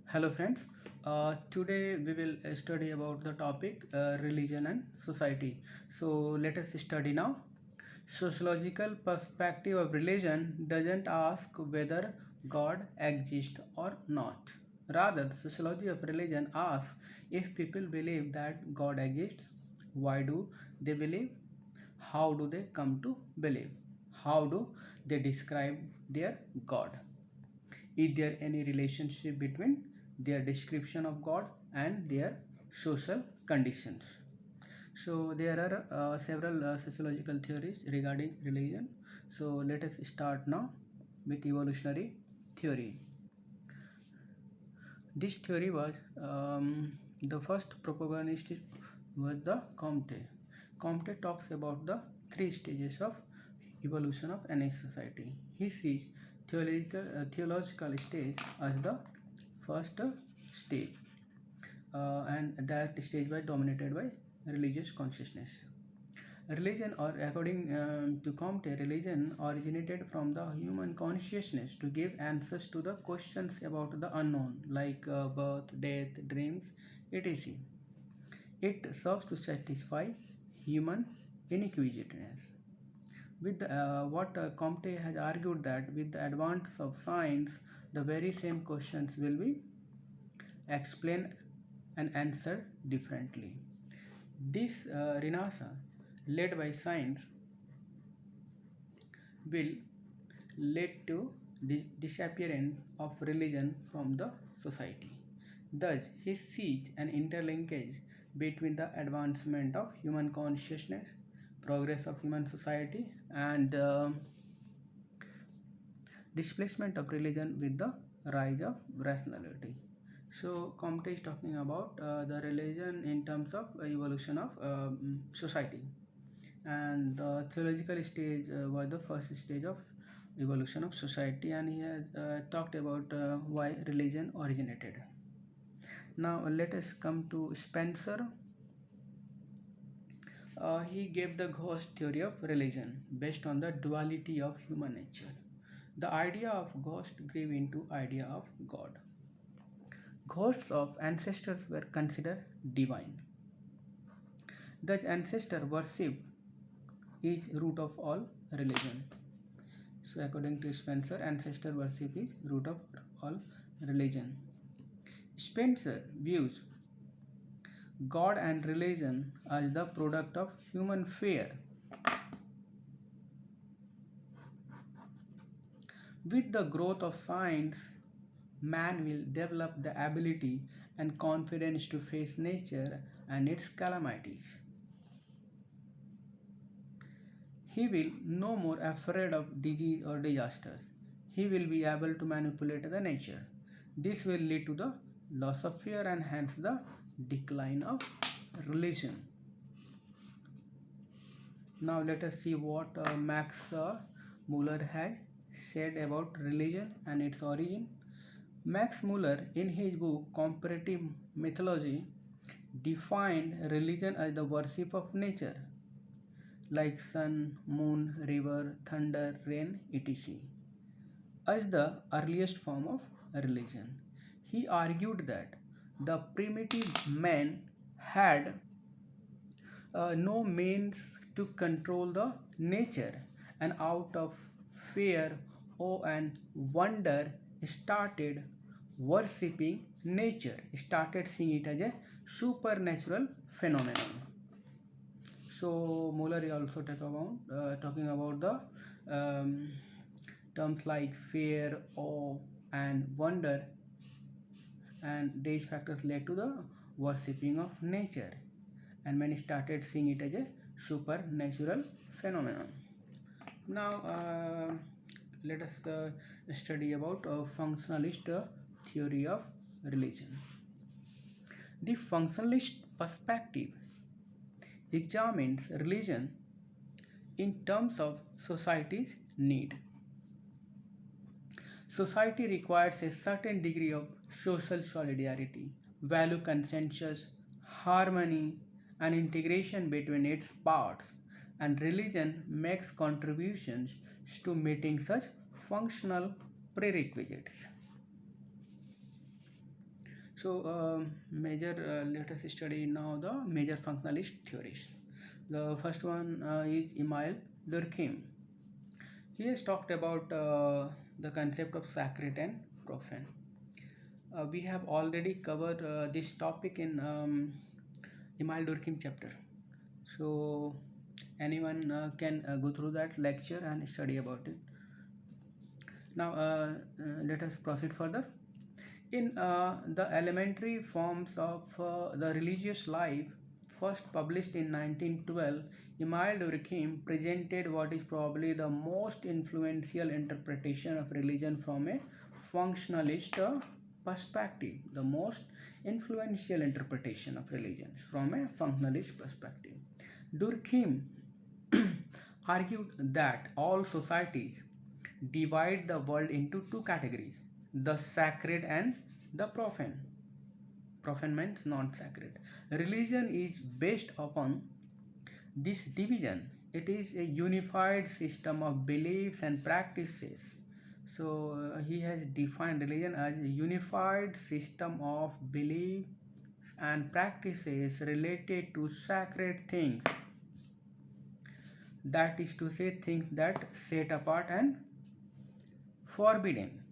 Hello friends, today we will study about the topic religion and society. So let us study now. Sociological perspective of religion doesn't ask whether God exists or not. Rather, sociology of religion asks if people believe that God exists, why do they believe, how do they come to believe, how do they describe their God. Is there any relationship between their description of God and their social conditions? So there are several sociological theories regarding religion. So let us start now with evolutionary theory. This theory was the first protagonist was the Comte. Comte talks about the three stages of evolution of any society. He sees theological stage as the first stage, and that stage was dominated by religious consciousness. Religion, or according to Comte, religion originated from the human consciousness to give answers to the questions about the unknown, like birth, death, dreams, etc. It serves to satisfy human inquisitiveness. What Comte has argued that with the advance of science, the very same questions will be explained and answered differently. This renaissance, led by science, will lead to the disappearance of religion from the society. Thus, he sees an interlinkage between the advancement of human consciousness, progress of human society, and displacement of religion with the rise of rationality. So, Comte is talking about the religion in terms of evolution of society, and the theological stage was the first stage of evolution of society, and he has talked about why religion originated. Now let us come to Spencer. He gave the ghost theory of religion based on the duality of human nature. The idea of ghost grew into idea of God. Ghosts of ancestors were considered divine. Thus ancestor worship is root of all religion. So according to Spencer, ancestor worship is root of all religion. Spencer views God and religion as the product of human fear. With the growth of science, man will develop the ability and confidence to face nature and its calamities. He will no more afraid of disease or disasters. He will be able to manipulate the nature. This will lead to the loss of fear and hence the decline of religion. Now let us see what Max Muller has said about religion and its origin. Max Muller, in his book Comparative Mythology, defined religion as the worship of nature, like sun, moon, river, thunder, rain, etc., as the earliest form of religion. He argued that the primitive man had no means to control the nature, and out of fear, awe, and wonder started worshipping nature, started seeing it as a supernatural phenomenon. So Muller is also talking about the um, terms like fear, awe, and wonder, and these factors led to the worshipping of nature, and many started seeing it as a supernatural phenomenon. Now let us study about functionalist theory of religion. The functionalist perspective examines religion in terms of society's need. Society requires a certain degree of social solidarity, value consensus, harmony, and integration between its parts, and religion makes contributions to meeting such functional prerequisites. Major let us study now the major functionalist theories. The first one is Emile Durkheim. He has talked about the concept of sacred and profane. We have already covered this topic in Emile Durkheim chapter. So anyone can go through that lecture and study about it. Now let us proceed further. In the elementary forms of the religious life, first published in 1912, Emile Durkheim presented what is probably the most influential interpretation of religion from a functionalist perspective. The most influential interpretation of religion from a functionalist perspective. Durkheim argued that all societies divide the world into two categories, the sacred and the profane. Profane means non sacred. Religion is based upon this division. It is a unified system of beliefs and practices. So he has defined religion as a unified system of beliefs and practices related to sacred things, that is to say things that set apart and forbidden.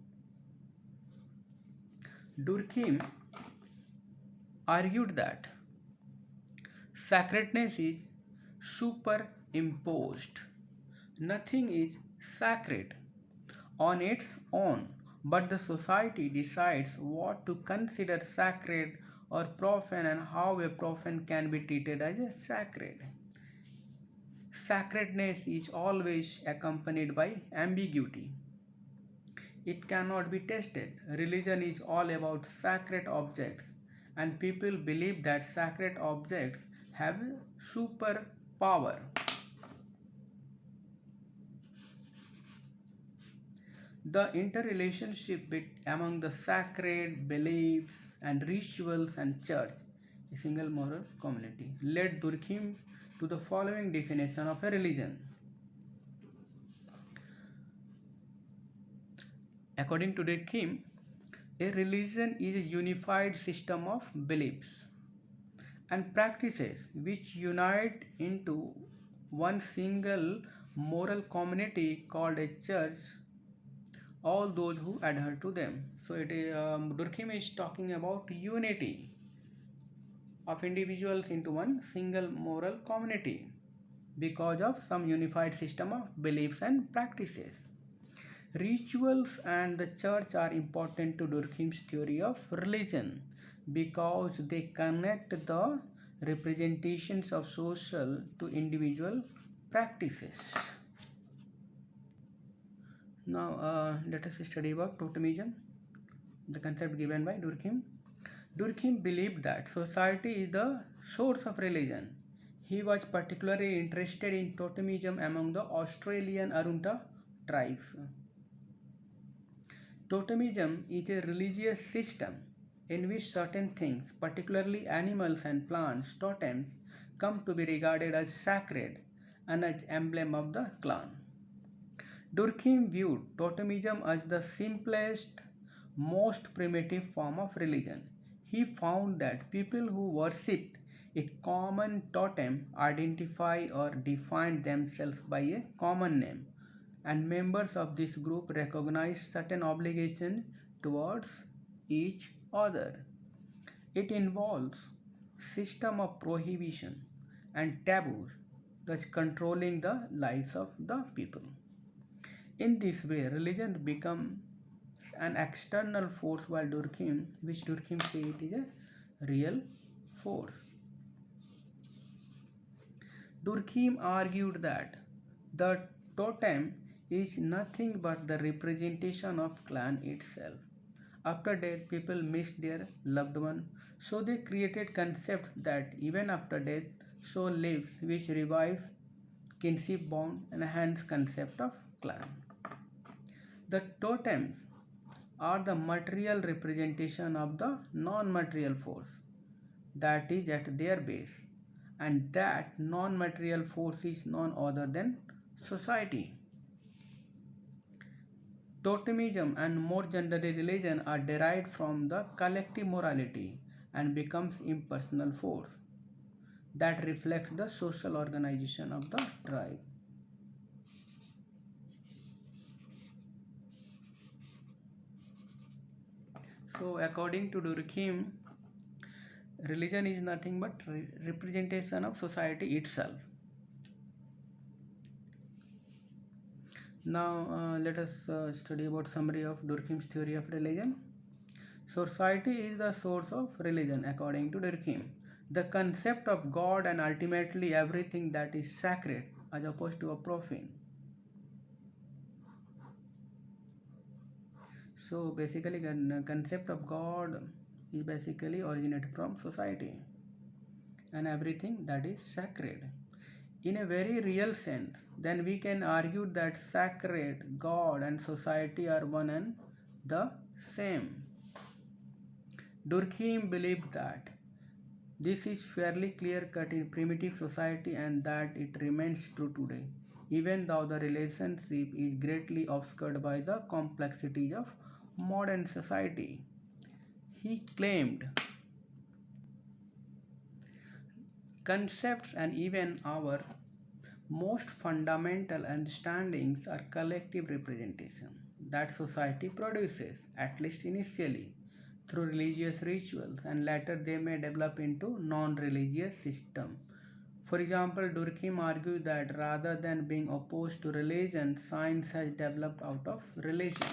Durkheim argued that sacredness is superimposed. Nothing is sacred on its own, but the society decides what to consider sacred or profane and how a profane can be treated as a sacred. Sacredness is always accompanied by ambiguity. It cannot be tested. Religion is all about sacred objects, and people believe that sacred objects have superpower. The interrelationship among the sacred beliefs and rituals and church, a single moral community, led Durkheim to the following definition of a religion. According to Durkheim, a religion is a unified system of beliefs and practices which unite into one single moral community called a church, all those who adhere to them. So Durkheim is talking about unity of individuals into one single moral community because of some unified system of beliefs and practices. Rituals and the church are important to Durkheim's theory of religion because they connect the representations of social to individual practices. Now let us study about totemism, the concept given by Durkheim. Durkheim believed that society is the source of religion. He was particularly interested in totemism among the Australian Arunta tribes. Totemism is a religious system in which certain things, particularly animals and plants, totems, come to be regarded as sacred and as emblem of the clan. Durkheim viewed totemism as the simplest, most primitive form of religion. He found that people who worshipped a common totem identify or define themselves by a common name, and members of this group recognize certain obligations towards each other. It involves system of prohibition and taboos, thus controlling the lives of the people. In this way, religion becomes an external force, which Durkheim says it is a real force. Durkheim argued that the totem is nothing but the representation of clan itself. After death, people missed their loved one, so they created concepts that even after death, soul lives, which revives kinship bond and hence concept of clan. The totems are the material representation of the non-material force that is at their base, and that non-material force is none other than society. Totemism and more generally religion are derived from the collective morality and becomes impersonal force that reflects the social organization of the tribe. So according to Durkheim, religion is nothing but representation of society itself. Now let us study about summary of Durkheim's theory of religion. Society is the source of religion according to Durkheim. The concept of God and ultimately everything that is sacred as opposed to a profane. So basically the concept of God is basically originated from society and everything that is sacred. In a very real sense, then we can argue that sacred, God and society are one and the same. Durkheim believed that this is fairly clear cut in primitive society and that it remains true today, even though the relationship is greatly obscured by the complexities of modern society. He claimed concepts and even our most fundamental understandings are collective representation that society produces, at least initially, through religious rituals, and later they may develop into non-religious system. For example, Durkheim argued that rather than being opposed to religion, science has developed out of religion.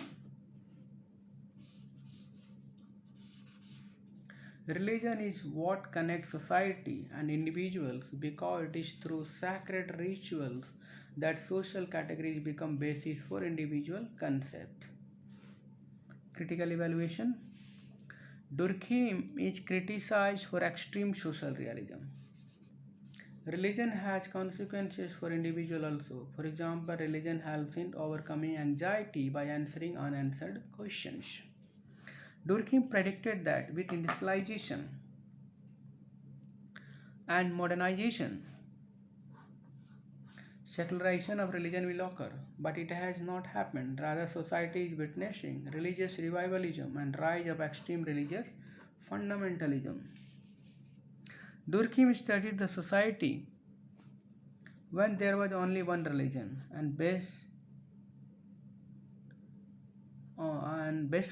Religion is what connects society and individuals because it is through sacred rituals that social categories become basis for individual concept. Critical evaluation. Durkheim is criticized for extreme social realism. Religion has consequences for individual also. For example, religion helps in overcoming anxiety by answering unanswered questions. Durkheim predicted that with industrialization and modernization, secularization of religion will occur, but it has not happened. Rather, society is witnessing religious revivalism and rise of extreme religious fundamentalism. Durkheim studied the society when there was only one religion and based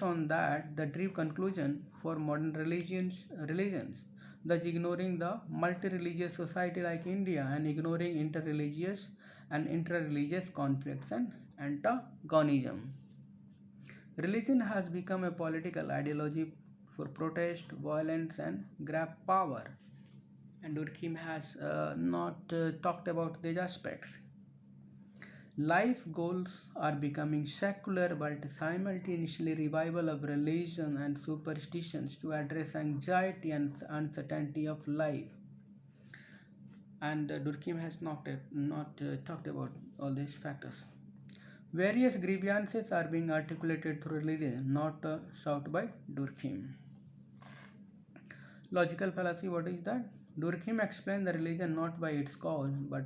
on that, the drew conclusion for modern religions, thus ignoring the multi-religious society like India and ignoring inter-religious and intra-religious conflicts and antagonism. Religion has become a political ideology for protest, violence, and grab power. And Durkheim has not talked about these aspects. Life goals are becoming secular but simultaneously revival of religion and superstitions to address anxiety and uncertainty of life. And Durkheim has not talked about all these factors. Various grievances are being articulated through religion, not sought by Durkheim. Logical fallacy, what is that? Durkheim explained the religion not by its cause but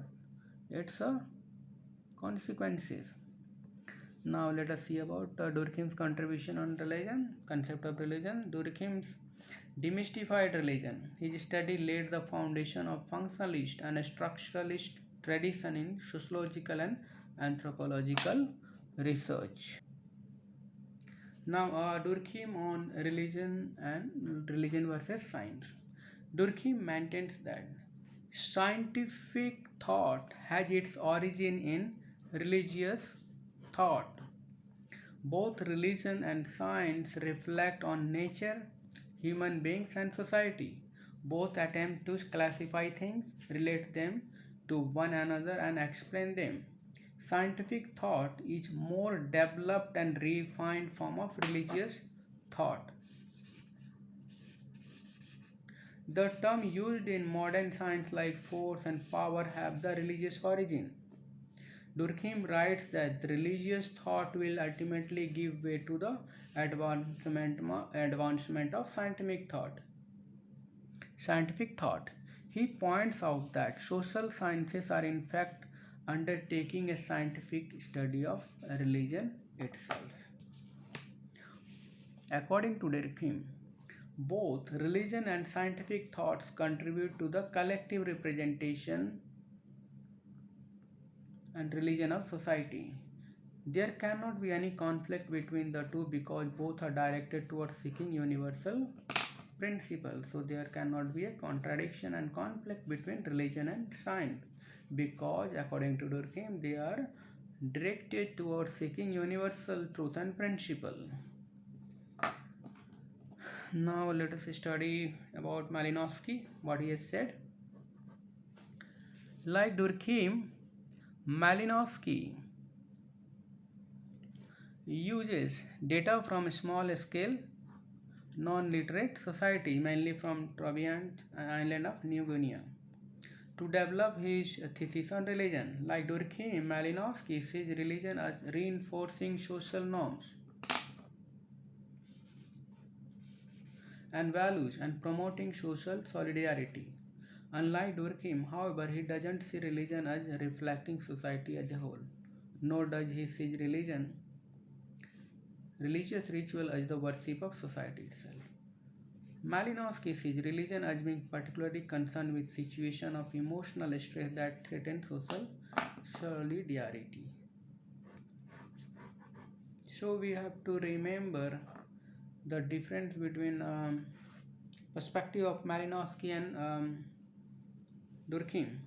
its consequences. Now let us see about Durkheim's contribution on religion, concept of religion. Durkheim's demystified religion. His study laid the foundation of functionalist and structuralist tradition in sociological and anthropological research. Now Durkheim on religion and religion versus science. Durkheim maintains that scientific thought has its origin in religious thought. Both religion and science reflect on nature, human beings, and society. Both attempt to classify things, relate them to one another, and explain them. Scientific thought is more developed and refined form of religious thought. The term used in modern science like force and power have the religious origin. Durkheim writes that religious thought will ultimately give way to the advancement of scientific thought. Scientific thought. He points out that social sciences are in fact undertaking a scientific study of religion itself. According to Durkheim, both religion and scientific thoughts contribute to the collective representation and religion of society. There cannot be any conflict between the two because both are directed towards seeking universal principles. So there cannot be a contradiction and conflict between religion and science because according to Durkheim they are directed towards seeking universal truth and principle. Now let us study about Malinowski, what he has said. Like Durkheim, Malinowski uses data from small scale non-literate society, mainly from Trobriand island of New Guinea, to develop his thesis on religion. Like Durkheim, Malinowski sees religion as reinforcing social norms and values and promoting social solidarity. Unlike Durkheim, however, he doesn't see religion as reflecting society as a whole, nor does he see religious ritual as the worship of society itself. Malinowski sees religion as being particularly concerned with situations of emotional stress that threaten social solidarity. So we have to remember the difference between perspective of Malinowski and Durkheim.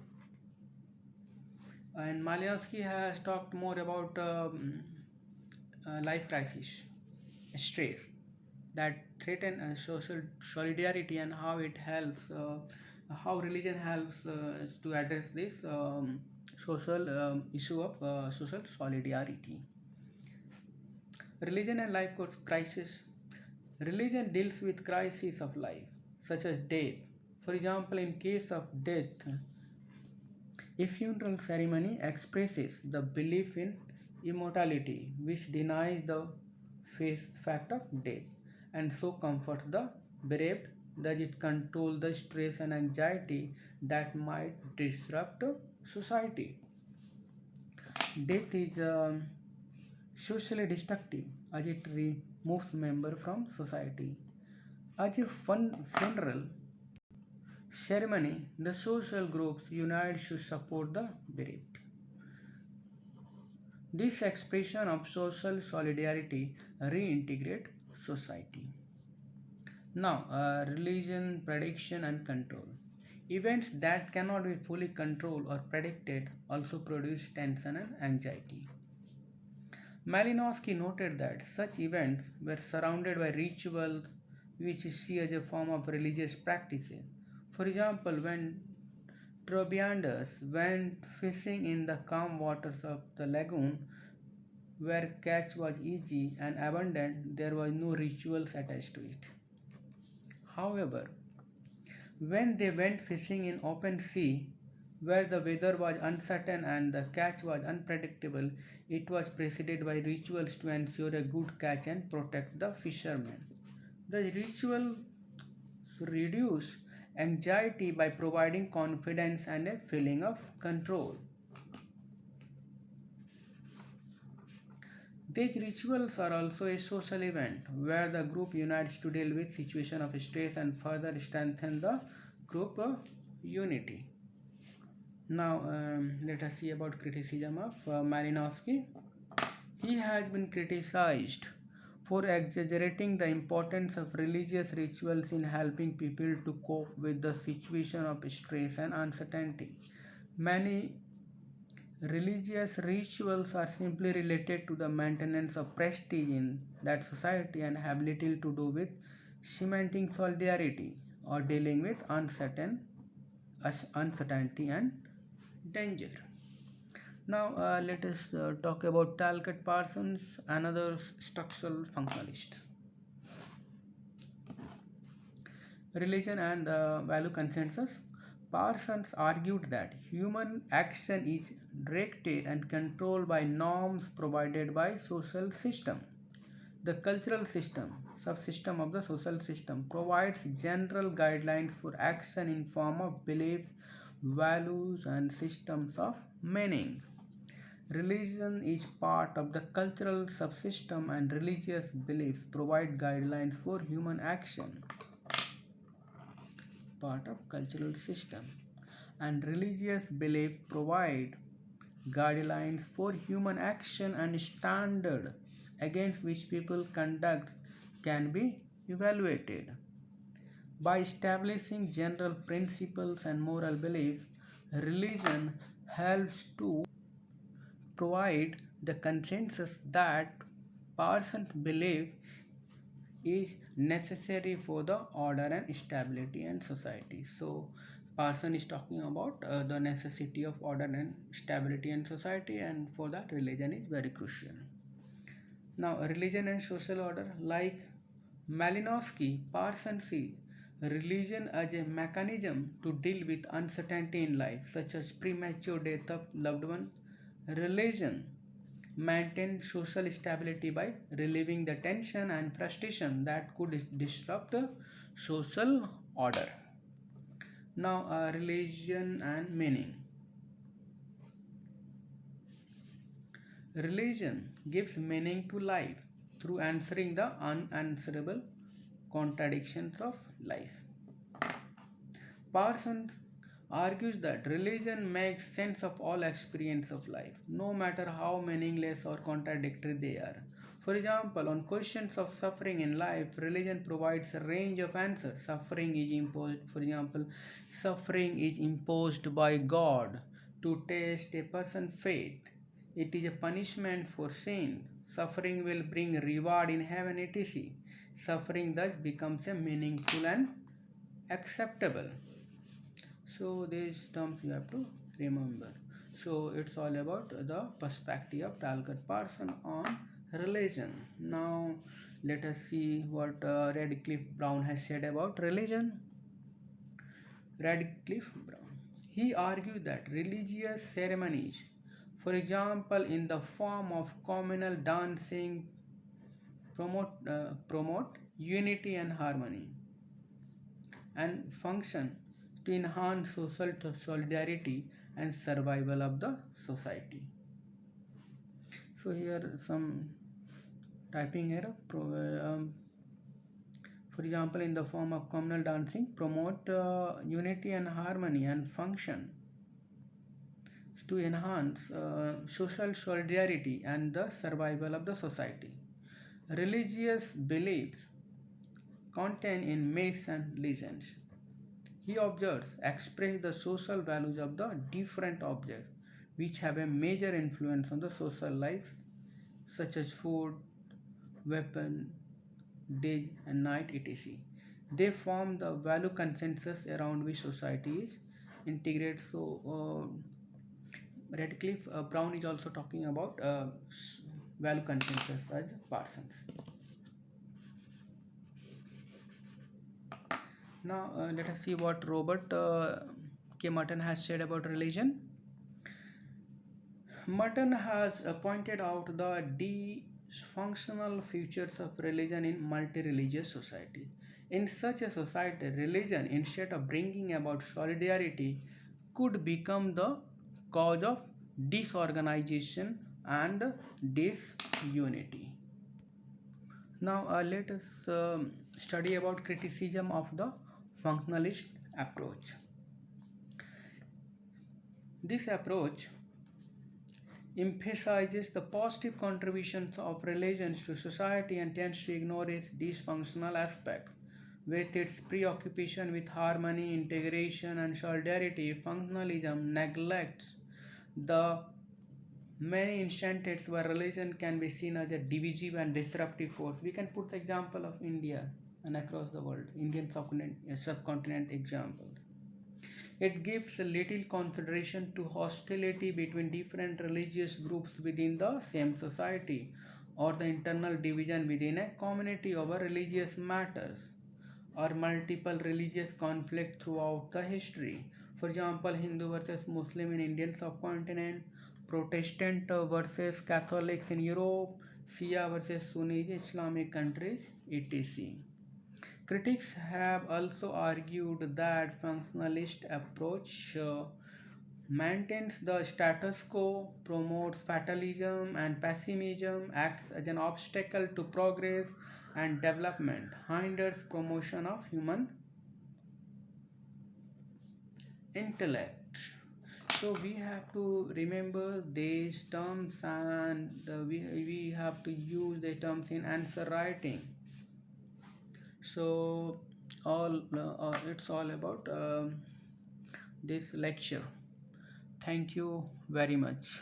And Malinowski has talked more about life crisis, stress that threaten social solidarity and how it helps, how religion helps to address this social issue of social solidarity. Religion and life crisis. Religion deals with crises of life, such as death. For example, in case of death, a funeral ceremony expresses the belief in immortality, which denies the fact of death, and so comforts the bereaved. Does it control the stress and anxiety that might disrupt society? Death is socially destructive as it removes members from society. As a funeral ceremony, the social groups unite to support the bereaved. This expression of social solidarity reintegrate society. Now, religion, prediction and control. Events that cannot be fully controlled or predicted also produce tension and anxiety. Malinowski noted that such events were surrounded by rituals which is seen as a form of religious practices. For example, when Trobrianders went fishing in the calm waters of the lagoon, where catch was easy and abundant, there was no rituals attached to it. However, when they went fishing in open sea, where the weather was uncertain and the catch was unpredictable, it was preceded by rituals to ensure a good catch and protect the fishermen. The ritual reduce anxiety by providing confidence and a feeling of control. These rituals are also a social event where the group unites to deal with situation of stress and further strengthen the group unity. Now let us see about criticism of Malinowski. He has been criticized for exaggerating the importance of religious rituals in helping people to cope with the situation of stress and uncertainty. Many religious rituals are simply related to the maintenance of prestige in that society and have little to do with cementing solidarity or dealing with uncertainty and danger. Now let us talk about Talcott Parsons, another structural functionalist. Religion and value consensus. Parsons argued that human action is directed and controlled by norms provided by social system. The cultural system, subsystem of the social system, provides general guidelines for action in form of beliefs, values, and systems of meaning. Religion is part of the cultural subsystem and religious beliefs provide guidelines for human action. Part of cultural system and religious belief provide guidelines for human action and standards against which people conduct can be evaluated. By establishing general principles and moral beliefs, religion helps to provide the consensus that person's belief is necessary for the order and stability and society. So person is talking about the necessity of order and stability and society, and for that religion is very crucial. Now religion and social order, like Malinowski, Parson sees religion as a mechanism to deal with uncertainty in life, such as premature death of loved one. Religion maintains social stability by relieving the tension and frustration that could disrupt social order. Now, religion and meaning. Religion gives meaning to life through answering the unanswerable contradictions of life. Parsons argues that religion makes sense of all experience of life, no matter how meaningless or contradictory they are. For example, on questions of suffering in life, religion provides a range of answers. Suffering is imposed, for example, suffering is imposed by God to test a person's faith. It is a punishment for sin. Suffering will bring reward in heaven, etc. Suffering thus becomes a meaningful and acceptable. So these terms you have to remember. So it's all about the perspective of Talcott Parson on religion. Now let us see what Radcliffe Brown has said about religion. Radcliffe Brown, he argued that religious ceremonies, for example in the form of communal dancing, promote unity and harmony and function to enhance social solidarity and survival of the society. So here some typing error. For example, in the form of communal dancing, promote unity and harmony and function to enhance social solidarity and the survival of the society. Religious beliefs contain in myths and legends. He observes express the social values of the different objects which have a major influence on the social life, such as food, weapon, day and night, etc. They form the value consensus around which society is integrated. So Radcliffe Brown is also talking about value consensus as Parsons. Now let us see what Robert K. Merton has said about religion. Merton has pointed out the dysfunctional features of religion in multi-religious society. In such a society, religion, instead of bringing about solidarity, could become the cause of disorganization and disunity. Now let us study about criticism of the functionalist approach. This approach emphasizes the positive contributions of religions to society and tends to ignore its dysfunctional aspects. With its preoccupation with harmony, integration, and solidarity, functionalism neglects the many instances where religion can be seen as a divisive and disruptive force. We can put the example of India and across the world, Indian subcontinent examples. It gives little consideration to hostility between different religious groups within the same society or the internal division within a community over religious matters or multiple religious conflict throughout the history. For example, Hindu versus Muslim in Indian subcontinent, Protestant versus Catholics in Europe, Shia versus Sunni Islamic countries, etc. Critics have also argued that functionalist approach maintains the status quo, promotes fatalism and pessimism, acts as an obstacle to progress and development, hinders promotion of human intellect. So we have to remember these terms, and we have to use the terms in answer writing. So it's all about this lecture. Thank you very much.